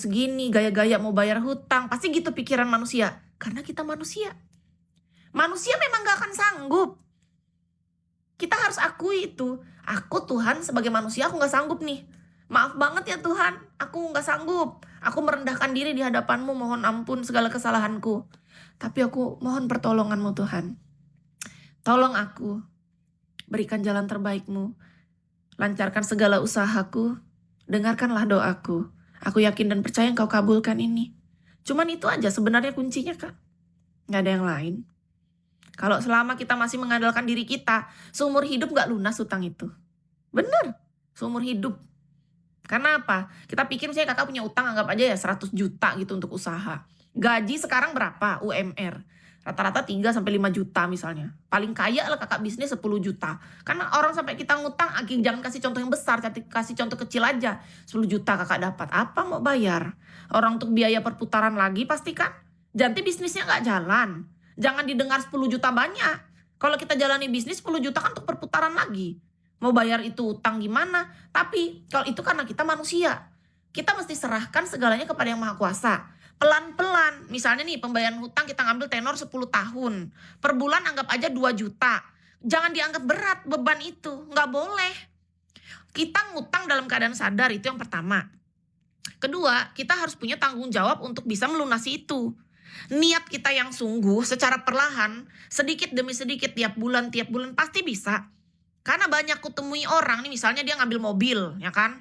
segini, gaya-gaya mau bayar hutang, pasti gitu pikiran manusia. Karena kita manusia. Manusia memang gak akan sanggup. Kita harus akui itu. Aku Tuhan sebagai manusia aku gak sanggup nih. Maaf banget ya Tuhan, aku gak sanggup. Aku merendahkan diri di hadapan-Mu, mohon ampun segala kesalahanku. Tapi aku mohon pertolongan-Mu Tuhan. Tolong aku, berikan jalan terbaik-Mu. Lancarkan segala usahaku, dengarkanlah doaku. Aku yakin dan percaya Engkau kabulkan ini. Cuman itu aja sebenarnya kuncinya Kak. Gak ada yang lain. Kalau selama kita masih mengandalkan diri kita, seumur hidup gak lunas hutang itu. Bener, seumur hidup. Karena apa? Kita pikir misalnya kakak punya utang, anggap aja ya 100 juta gitu untuk usaha. Gaji sekarang berapa UMR? Rata-rata 3-5 juta misalnya. Paling kaya lah kakak bisnis 10 juta. Karena orang sampai kita ngutang, jangan kasih contoh yang besar, kasih contoh kecil aja. 10 juta kakak dapat, apa mau bayar? Orang untuk biaya perputaran lagi pastikan. Jangan bisnisnya nggak jalan. Jangan didengar 10 juta banyak. Kalau kita jalani bisnis 10 juta kan untuk perputaran lagi. Mau bayar itu utang gimana? Tapi kalau itu karena kita manusia. Kita mesti serahkan segalanya kepada Yang Maha Kuasa. Pelan-pelan, misalnya nih pembayaran hutang kita ngambil tenor 10 tahun. Per bulan anggap aja 2 juta. Jangan dianggap berat beban itu, nggak boleh. Kita ngutang dalam keadaan sadar, itu yang pertama. Kedua, kita harus punya tanggung jawab untuk bisa melunasi itu. Niat kita yang sungguh secara perlahan, sedikit demi sedikit tiap bulan pasti bisa. Karena banyak kutemui orang nih, misalnya dia ngambil mobil, ya kan?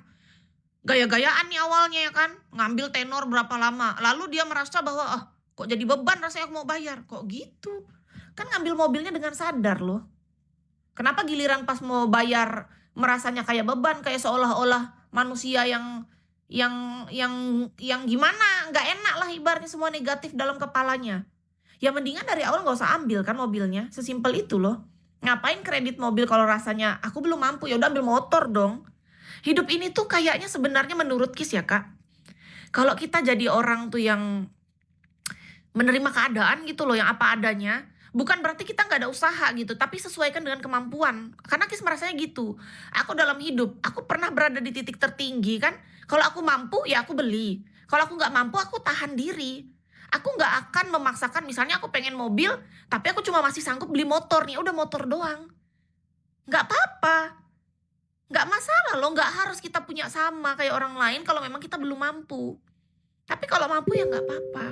Gaya-gayaan nih awalnya ya kan, ngambil tenor berapa lama, lalu dia merasa bahwa kok jadi beban rasanya aku mau bayar, kok gitu. Kan ngambil mobilnya dengan sadar loh. Kenapa giliran pas mau bayar merasanya kayak beban, kayak seolah-olah manusia yang gimana, nggak enak lah ibaratnya, semua negatif dalam kepalanya. Ya mendingan dari awal nggak usah ambil kan mobilnya, sesimpel itu loh. Ngapain kredit mobil kalau rasanya aku belum mampu, ya udah ambil motor dong. Hidup ini tuh kayaknya sebenarnya menurut Kis ya Kak, kalau kita jadi orang tuh yang menerima keadaan gitu loh, yang apa adanya, bukan berarti kita nggak ada usaha gitu, tapi sesuaikan dengan kemampuan. Karena Kis merasanya gitu, aku dalam hidup, aku pernah berada di titik tertinggi kan, kalau aku mampu ya aku beli, kalau aku nggak mampu aku tahan diri. Aku nggak akan memaksakan, misalnya aku pengen mobil, tapi aku cuma masih sanggup beli motor nih, udah motor doang. Nggak apa-apa. Nggak masalah loh, nggak harus kita punya sama kayak orang lain kalau memang kita belum mampu. Tapi kalau mampu ya nggak apa-apa.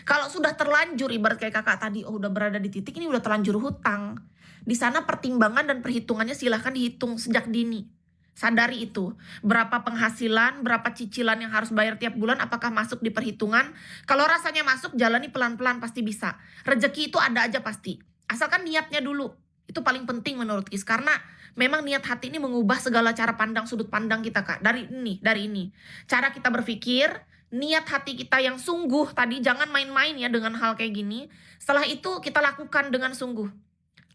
Kalau sudah terlanjur, ibarat kayak kakak tadi, udah berada di titik ini, udah terlanjur hutang. Di sana pertimbangan dan perhitungannya silahkan dihitung sejak dini. Sadari itu. Berapa penghasilan, berapa cicilan yang harus bayar tiap bulan, apakah masuk di perhitungan. Kalau rasanya masuk, jalani pelan-pelan pasti bisa. Rezeki itu ada aja pasti. Asalkan niatnya dulu. Itu paling penting menurut Kis. Karena memang niat hati ini mengubah segala cara pandang, sudut pandang kita Kak. Dari ini. Cara kita berpikir, niat hati kita yang sungguh tadi, jangan main-main ya dengan hal kayak gini. Setelah itu kita lakukan dengan sungguh.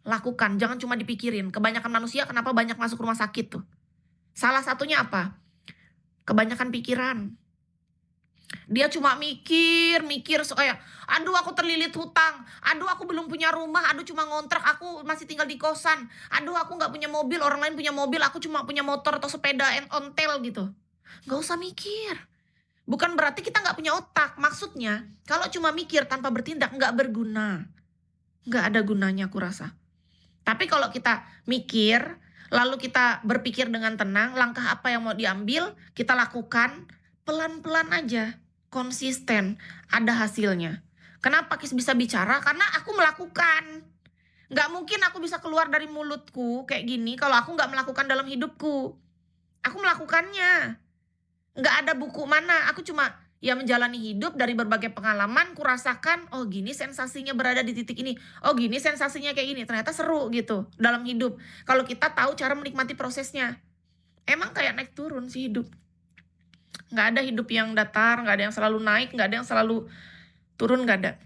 Lakukan, jangan cuma dipikirin. Kebanyakan manusia kenapa banyak masuk rumah sakit tuh? Salah satunya apa? Kebanyakan pikiran. Dia cuma mikir kayak, aduh aku terlilit hutang, aduh aku belum punya rumah, aduh cuma ngontrak, aku masih tinggal di kosan, aduh aku nggak punya mobil, orang lain punya mobil, aku cuma punya motor atau sepeda ontel gitu. Nggak usah mikir. Bukan berarti kita nggak punya otak, maksudnya kalau cuma mikir tanpa bertindak nggak berguna. Nggak ada gunanya aku rasa. Tapi kalau kita mikir, lalu kita berpikir dengan tenang, langkah apa yang mau diambil, kita lakukan pelan-pelan aja. Konsisten, ada hasilnya. Kenapa Kis bisa bicara? Karena aku melakukan. Nggak mungkin aku bisa keluar dari mulutku kayak gini kalau aku nggak melakukan dalam hidupku. Aku melakukannya. Nggak ada buku mana, aku cuma ya menjalani hidup dari berbagai pengalaman, kurasakan, oh gini sensasinya berada di titik ini, oh gini sensasinya kayak gini, ternyata seru gitu dalam hidup. Kalau kita tahu cara menikmati prosesnya. Emang kayak naik turun sih hidup. Nggak ada hidup yang datar, nggak ada yang selalu naik, nggak ada yang selalu turun, nggak ada.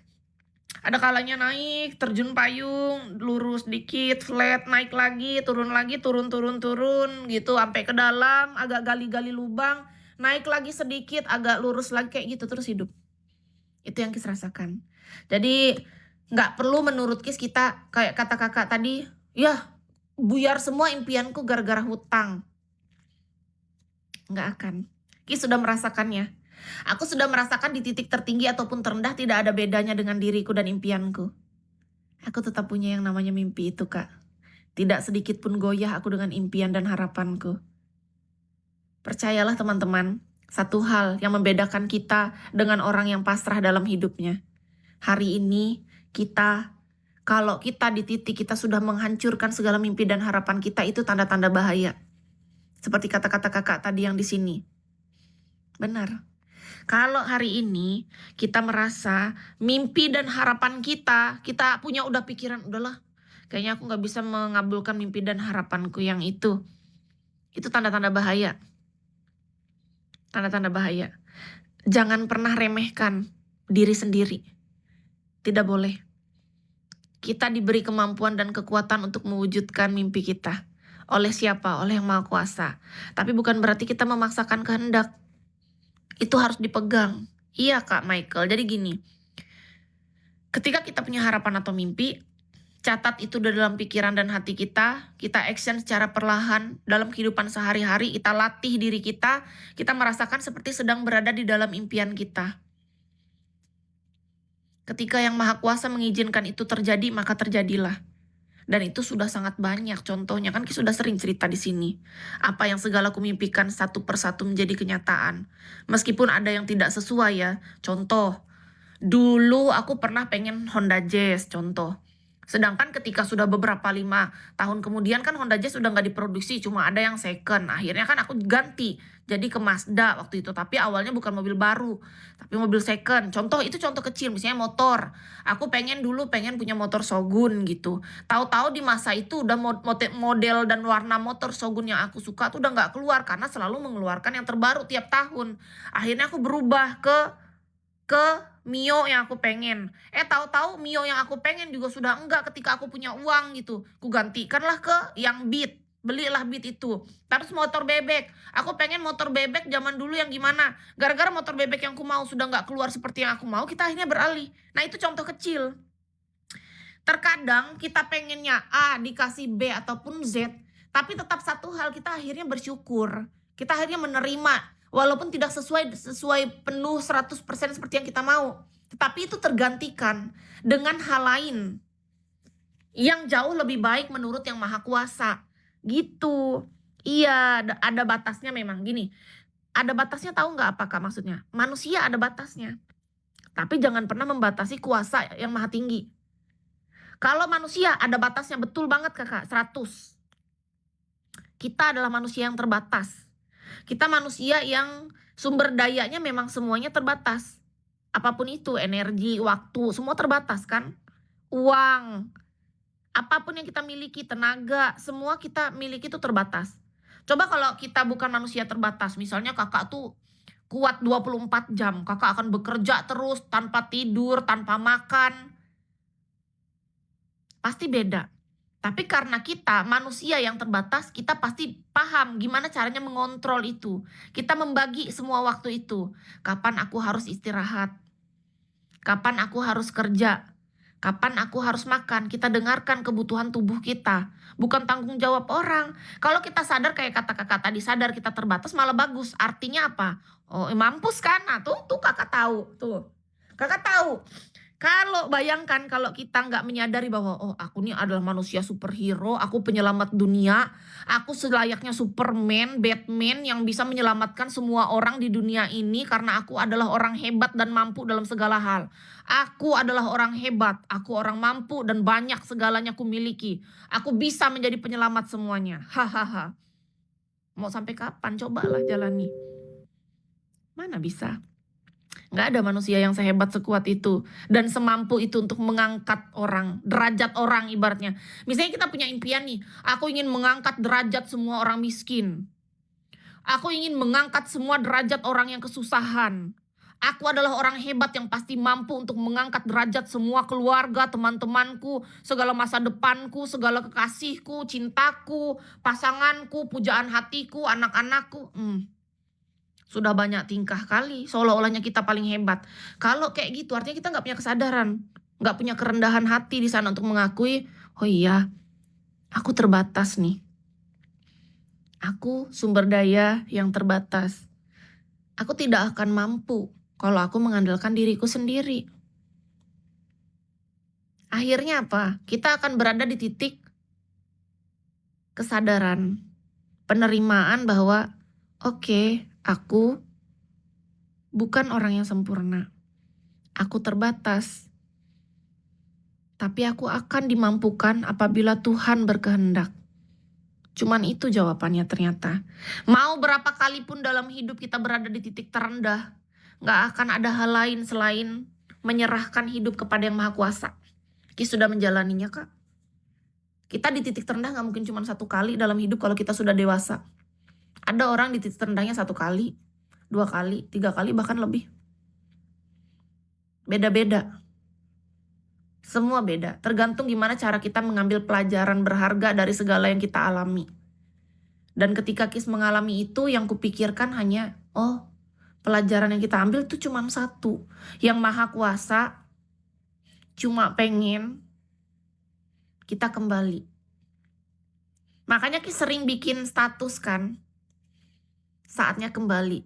Ada kalanya naik, terjun payung, lurus dikit, flat, naik lagi, turun gitu, sampai ke dalam, agak gali-gali lubang, naik lagi sedikit, agak lurus lagi, kayak gitu terus hidup. Itu yang Kis rasakan. Jadi nggak perlu menurut Kis kita, kayak kata kakak tadi, ya buyar semua impianku gara-gara hutang. Nggak akan. Kis sudah merasakannya. Aku sudah merasakan di titik tertinggi ataupun terendah tidak ada bedanya dengan diriku dan impianku. Aku tetap punya yang namanya mimpi itu, Kak. Tidak sedikit pun goyah aku dengan impian dan harapanku. Percayalah teman-teman, satu hal yang membedakan kita dengan orang yang pasrah dalam hidupnya. Hari ini kalau kita di titik kita sudah menghancurkan segala mimpi dan harapan kita, itu tanda-tanda bahaya. Seperti kata-kata kakak tadi yang di sini. Benar. Kalau hari ini kita merasa mimpi dan harapan kita punya udah pikiran, udahlah, kayaknya aku nggak bisa mengabulkan mimpi dan harapanku yang itu. Itu tanda-tanda bahaya. Tanda-tanda bahaya. Jangan pernah remehkan diri sendiri. Tidak boleh. Kita diberi kemampuan dan kekuatan untuk mewujudkan mimpi kita. Oleh siapa? Oleh Yang Maha Kuasa. Tapi bukan berarti kita memaksakan kehendak. Itu harus dipegang. Iya Kak Michael, jadi gini. Ketika kita punya harapan atau mimpi, catat itu dalam pikiran dan hati kita action secara perlahan dalam kehidupan sehari-hari, kita latih diri kita merasakan seperti sedang berada di dalam impian kita. Ketika Yang Maha Kuasa mengizinkan itu terjadi, maka terjadilah. Dan itu sudah sangat banyak contohnya, kan kita sudah sering cerita di sini. Apa yang segala kumimpikan satu persatu menjadi kenyataan. Meskipun ada yang tidak sesuai ya. Contoh, dulu aku pernah pengen Honda Jazz, contoh. Sedangkan ketika sudah beberapa 5 tahun kemudian kan Honda Jazz udah nggak diproduksi, cuma ada yang second. Akhirnya kan aku ganti jadi ke Mazda waktu itu. Tapi awalnya bukan mobil baru, tapi mobil second. Itu contoh kecil, misalnya motor. Aku dulu pengen punya motor Shogun gitu. Tahu-tahu di masa itu udah model dan warna motor Shogun yang aku suka tuh udah nggak keluar karena selalu mengeluarkan yang terbaru tiap tahun. Akhirnya aku berubah ke Mio yang aku pengen. Tahu-tahu Mio yang aku pengen juga sudah enggak ketika aku punya uang gitu. Ku gantikanlah ke yang Beat. Belilah Beat itu. Terus motor bebek. Aku pengen motor bebek zaman dulu yang gimana. Gara-gara motor bebek yang aku mau sudah enggak keluar seperti yang aku mau, kita akhirnya beralih. Nah itu contoh kecil. Terkadang kita pengennya A dikasih B ataupun Z. Tapi tetap satu hal, kita akhirnya bersyukur. Kita akhirnya menerima. Walaupun tidak sesuai penuh 100% seperti yang kita mau. Tetapi itu tergantikan dengan hal lain yang jauh lebih baik menurut Yang Maha Kuasa. Gitu. Iya, ada batasnya memang. Gini, ada batasnya, tahu nggak apakah maksudnya? Manusia ada batasnya. Tapi jangan pernah membatasi kuasa yang maha tinggi. Kalau manusia ada batasnya, betul banget kakak, 100. Kita adalah manusia yang terbatas. Kita manusia yang sumber dayanya memang semuanya terbatas. Apapun itu, energi, waktu, semua terbatas kan. Uang, apapun yang kita miliki, tenaga, semua kita miliki itu terbatas. Coba kalau kita bukan manusia terbatas, misalnya kakak tuh kuat 24 jam, kakak akan bekerja terus tanpa tidur, tanpa makan. Pasti beda. Tapi karena kita manusia yang terbatas, kita pasti paham gimana caranya mengontrol itu. Kita membagi semua waktu itu. Kapan aku harus istirahat? Kapan aku harus kerja? Kapan aku harus makan? Kita dengarkan kebutuhan tubuh kita. Bukan tanggung jawab orang. Kalau kita sadar kayak kata kakak tadi, sadar kita terbatas malah bagus. Artinya apa? Oh, mampus kan? Nah, tuh kakak tahu. Tuh. Kakak tahu. Kalau bayangkan kalau kita nggak menyadari bahwa oh aku ini adalah manusia superhero, aku penyelamat dunia, aku selayaknya Superman, Batman yang bisa menyelamatkan semua orang di dunia ini karena aku adalah orang hebat dan mampu dalam segala hal. Aku adalah orang hebat, aku orang mampu dan banyak segalanya aku miliki. Aku bisa menjadi penyelamat semuanya. Hahaha. Mau sampai kapan? Cobalah jalani. Mana bisa? Nggak ada manusia yang sehebat sekuat itu dan semampu itu untuk mengangkat orang, derajat orang ibaratnya. Misalnya kita punya impian nih, aku ingin mengangkat derajat semua orang miskin. Aku ingin mengangkat semua derajat orang yang kesusahan. Aku adalah orang hebat yang pasti mampu untuk mengangkat derajat semua keluarga, teman-temanku, segala masa depanku, segala kekasihku, cintaku, pasanganku, pujaan hatiku, anak-anakku. Sudah banyak tingkah kali, seolah-olahnya kita paling hebat. Kalau kayak gitu artinya kita nggak punya kesadaran, nggak punya kerendahan hati di sana untuk mengakui, oh iya, aku terbatas nih. Aku sumber daya yang terbatas. Aku tidak akan mampu kalau aku mengandalkan diriku sendiri. Akhirnya apa? Kita akan berada di titik kesadaran, penerimaan bahwa oke, aku bukan orang yang sempurna. Aku terbatas. Tapi aku akan dimampukan apabila Tuhan berkehendak. Cuman itu jawabannya ternyata. Mau berapa kali pun dalam hidup kita berada di titik terendah, gak akan ada hal lain selain menyerahkan hidup kepada Yang Maha Kuasa. Ki sudah menjalaninya, Kak. Kita di titik terendah gak mungkin cuma satu kali dalam hidup kalau kita sudah dewasa. Ada orang di titik terendahnya 1 kali, 2 kali, 3 kali, bahkan lebih. Beda-beda. Semua beda, tergantung gimana cara kita mengambil pelajaran berharga dari segala yang kita alami. Dan ketika Kis mengalami itu, yang kupikirkan hanya, oh, pelajaran yang kita ambil tuh cuma satu. Yang Maha Kuasa cuma pengen kita kembali. Makanya Kis sering bikin status kan, saatnya kembali.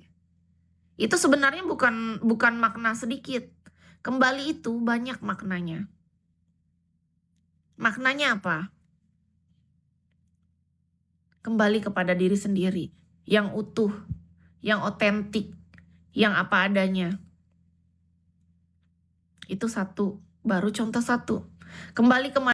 Itu sebenarnya bukan makna sedikit. Kembali itu banyak maknanya. Maknanya apa? Kembali kepada diri sendiri, yang utuh, yang otentik, yang apa adanya. Itu satu, baru contoh satu. Kembali ke